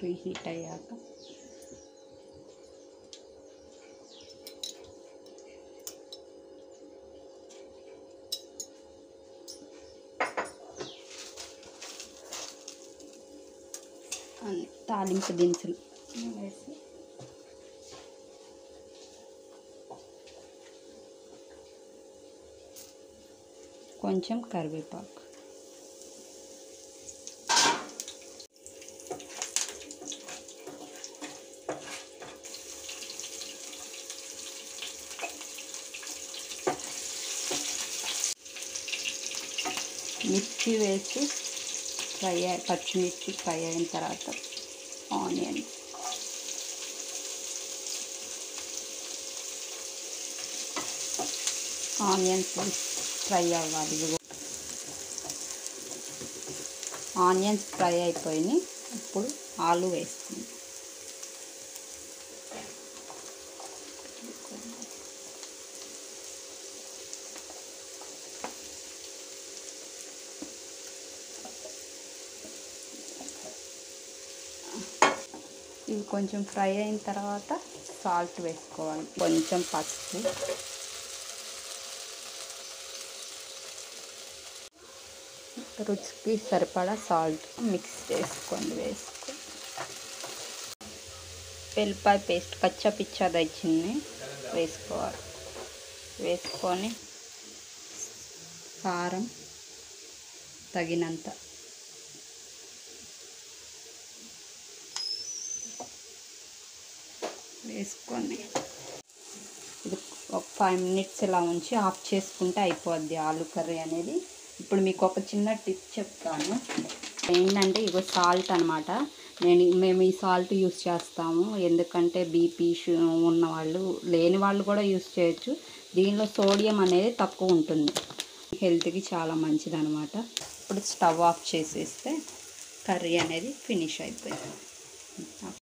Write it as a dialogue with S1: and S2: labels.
S1: Pre heat అయ్యాక తాలింపు దినుసులు వేసి కొంచెం కరివేపాకు, మిర్చి వేసి పచ్చిమిర్చి ఫ్రై అయిన తర్వాత ఆనియన్స్ ఫ్రై అవ్వాలి. ఆనియన్స్ ఫ్రై అయిపోయినాయి. ఇప్పుడు ఆలు వేసుకుందాం. ఇవి కొంచెం ఫ్రై అయిన తర్వాత సాల్ట్ వేసుకోవాలి, కొంచెం పసుపు, రుచికి సరిపడా సాల్ట్ మిక్స్ చేసుకొని వెల్లిపాయ పేస్ట్ కచ్చా పిచ్చా తెచ్చింది వేసుకోవాలి. వేసుకొని కారం తగినంత, వేసుకొని ఇది ఒక 5 మినిట్స్ ఇలా ఉంచి ఆఫ్ చేసుకుంటే అయిపోద్ది ఆలు కర్రీ అనేది. ఇప్పుడు మీకు ఒక చిన్న టిప్ చెప్తాను. ఏంటంటే ఇగో సాల్ట్ అనమాట. మేము ఈ సాల్ట్ యూస్ చేస్తాము, ఎందుకంటే బీపీ ఉన్నవాళ్ళు, లేని వాళ్ళు కూడా యూస్ చేయొచ్చు. దీనిలో సోడియం అనేది తక్కువ ఉంటుంది, హెల్త్కి చాలా మంచిది అనమాట. ఇప్పుడు స్టవ్ ఆఫ్ చేసేస్తే కర్రీ అనేది ఫినిష్ అయిపోయింది.